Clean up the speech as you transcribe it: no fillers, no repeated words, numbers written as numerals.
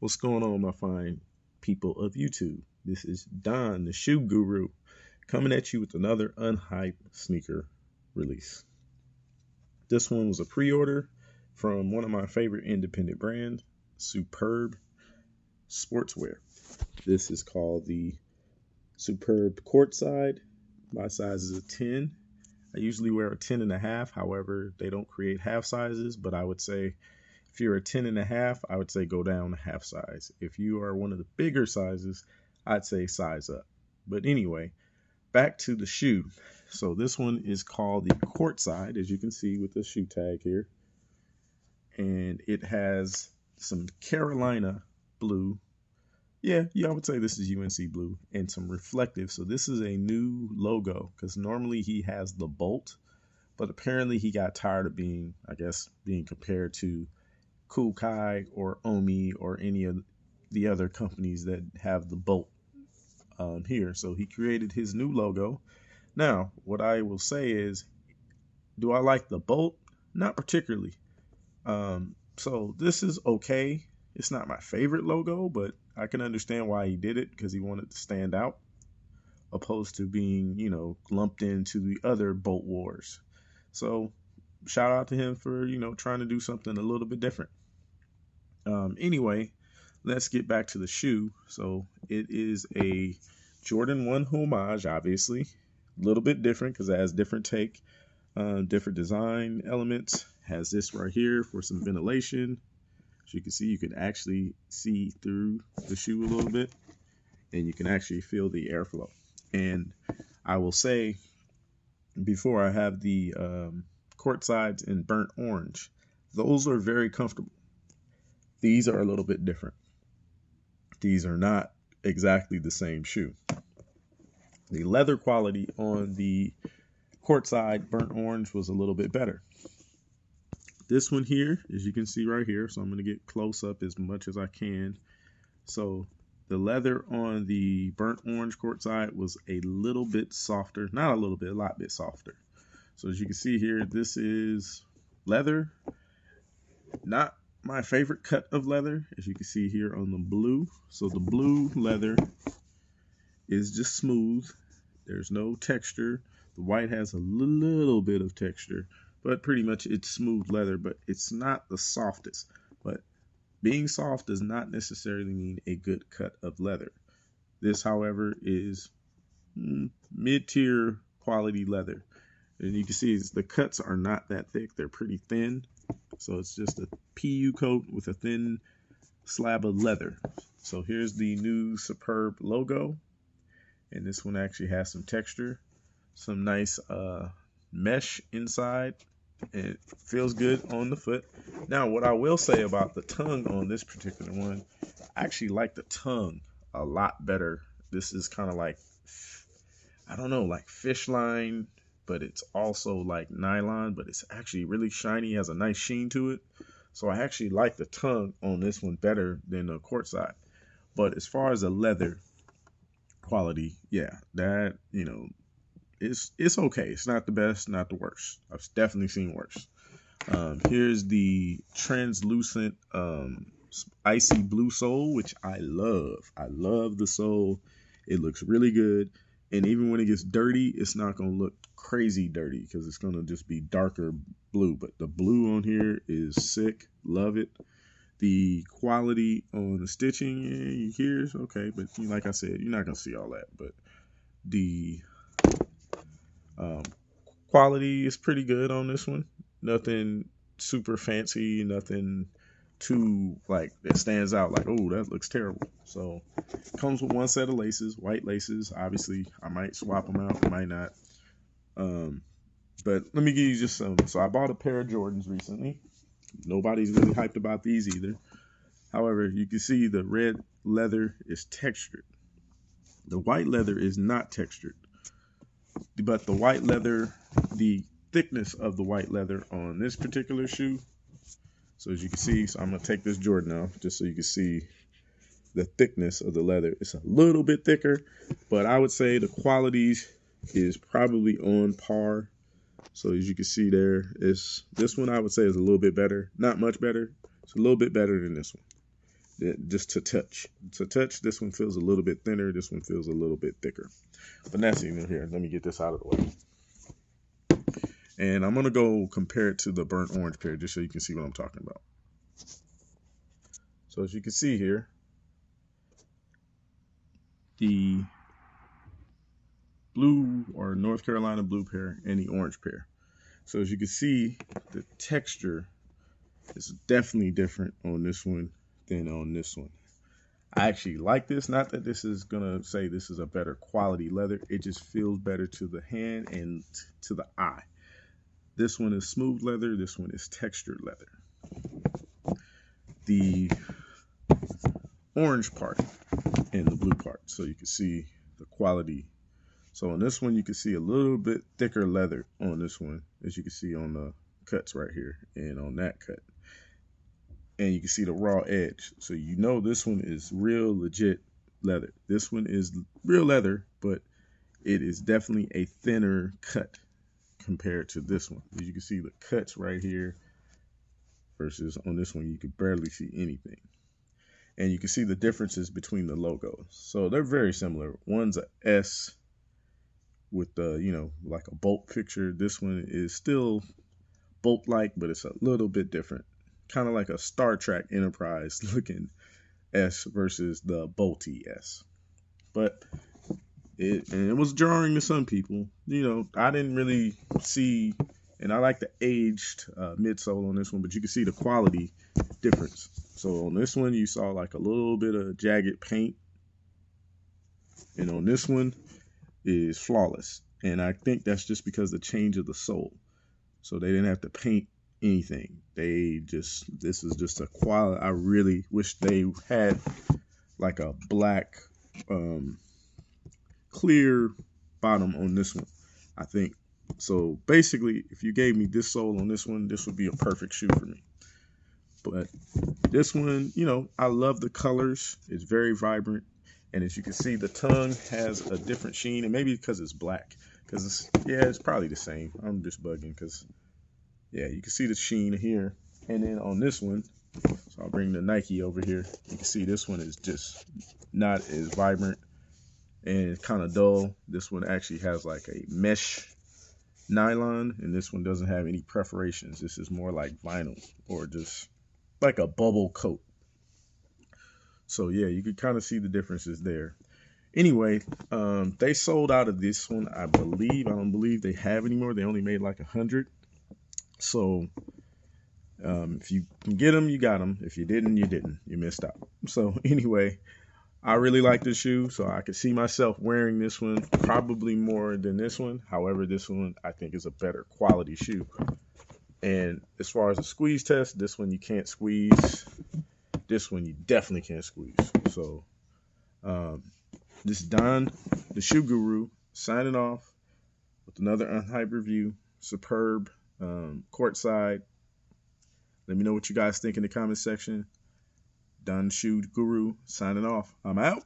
What's going on, my fine people of YouTube? This is Don, the shoe guru, coming at you with another unhyped sneaker release. This one was a pre-order from one of my favorite independent brands, Superb Sportswear. This is called the Superb Courtside. My size is a 10. I usually wear a 10 and a half. However, they don't create half sizes, but I would say if you're a 10 and a half, I would say go down a half size. If you are one of the bigger sizes, I'd say size up. But anyway, back to the shoe. So this one is called the Courtside, as you can see with the shoe tag here. And it has some Carolina blue. Yeah, I would say this is UNC blue and some reflective. So this is a new logo because normally he has the bolt, but apparently he got tired of being compared to Kukai or Omi or any of the other companies that have the bolt here. So he created his new logo. Now, what I will say is, do I like the bolt? Not particularly. So this is okay. It's not my favorite logo, but I can understand why he did it because he wanted to stand out opposed to being, lumped into the other bolt wars. So shout out to him for, trying to do something a little bit different. Anyway, let's get back to the shoe. So it is a Jordan 1 homage, obviously. A little bit different because it has different take, different design elements. Has this right here for some ventilation. As you can see, you can actually see through the shoe a little bit, and you can actually feel the airflow. And I will say, before I have the Courtsides in burnt orange, those are very comfortable. These are a little bit different. These are not exactly the same shoe. The leather quality on the Courtside burnt orange was a little bit better. This one here, as you can see right here, so I'm going to get close up as much as I can. So the leather on the burnt orange Courtside was a little bit softer. Not a little bit, a lot bit softer. So as you can see here, this is leather. Not my favorite cut of leather, as you can see here on the blue. So the blue leather is just smooth. There's no texture. The white has a little bit of texture, but pretty much it's smooth leather, but it's not the softest. But being soft does not necessarily mean a good cut of leather. This, however, is mid-tier quality leather. And you can see the cuts are not that thick. They're pretty thin. So it's just a PU coat with a thin slab of leather. So here's the new Superb logo. And this one actually has some texture, some nice mesh inside. It feels good on the foot. Now, what I will say about the tongue on this particular one, I actually like the tongue a lot better. This is kind of like, I don't know, like fish line, but it's also like nylon, but it's actually really shiny, has a nice sheen to it. So I actually like the tongue on this one better than the Courtside. But as far as the leather quality, yeah, that, it's okay. It's not the best, not the worst. I've definitely seen worse. Here's the translucent icy blue sole, which I love. I love the sole. It looks really good. And even when it gets dirty, it's not going to look crazy dirty because it's going to just be darker blue. But the blue on here is sick. Love it. The quality on the stitching here is okay. But like I said, you're not going to see all that. But the quality is pretty good on this one. Nothing super fancy, nothing too like that stands out like, oh, that looks terrible. So comes with one set of laces, white laces. Obviously I might swap them out, I might not. But let me give you just some. So I bought a pair of Jordans recently. Nobody's really hyped about these either. However, you can see the red leather is textured. The white leather is not textured. But the white leather, the thickness of the white leather on this particular shoe. So as you can see, so I'm going to take this Jordan off just so you can see the thickness of the leather. It's a little bit thicker, but I would say the quality is probably on par. So as you can see there, this one I would say is a little bit better. Not much better. It's a little bit better than this one. just to touch. To touch, this one feels a little bit thinner. This one feels a little bit thicker. But that's even here. Let me get this out of the way. And I'm going to go compare it to the burnt orange pair just so you can see what I'm talking about. So as you can see here, the blue or North Carolina blue pair and the orange pair. So as you can see, the texture is definitely different on this one than on this one. I actually like this. Not that this is going to say this is a better quality leather. It just feels better to the hand and to the eye. This one is smooth leather. This one is textured leather. The orange part and the blue part. So you can see the quality. So on this one, you can see a little bit thicker leather on this one, as you can see on the cuts right here and on that cut. And you can see the raw edge. So you know this one is real legit leather. This one is real leather, but it is definitely a thinner cut compared to this one. As you can see the cuts right here versus on this one, you could barely see anything. And you can see the differences between the logos. So they're very similar. One's a S with the, like a bolt picture. This one is still bolt-like, but it's a little bit different. Kind of like a Star Trek Enterprise looking S versus the bolty S. But it was jarring to some people. I didn't really see, and I like the aged midsole on this one, but you can see the quality difference. So on this one, you saw like a little bit of jagged paint, and on this one is flawless. And I think that's just because the change of the sole. So they didn't have to paint anything. This is just a quality. I really wish they had like a black clear bottom on this one. I think so. Basically, if you gave me this sole on this one, this would be a perfect shoe for me. But this one, I love the colors. It's very vibrant, and as you can see, the tongue has a different sheen, and maybe because it's black, because it's probably the same. I'm just bugging because you can see the sheen here. And then on this one, so I'll bring the Nike over here. You can see this one is just not as vibrant and kind of dull. This one actually has like a mesh nylon, and this one doesn't have any perforations. This is more like vinyl or just like a bubble coat. So you can kind of see the differences there. Anyway, they sold out of this one, I believe. I don't believe they have anymore. They only made like 100. So if you can get them, you got them. If you didn't, you didn't. You missed out. So anyway, I really like this shoe, so I could see myself wearing this one probably more than this one. However, this one I think is a better quality shoe. And as far as a squeeze test, this one you can't squeeze. This one you definitely can't squeeze. So this is Don, the Shoe Guru, signing off with another unhyped review. Superb. Courtside. Let me know what you guys think in the comment section. Don, the Shoe Guru, signing off. I'm out.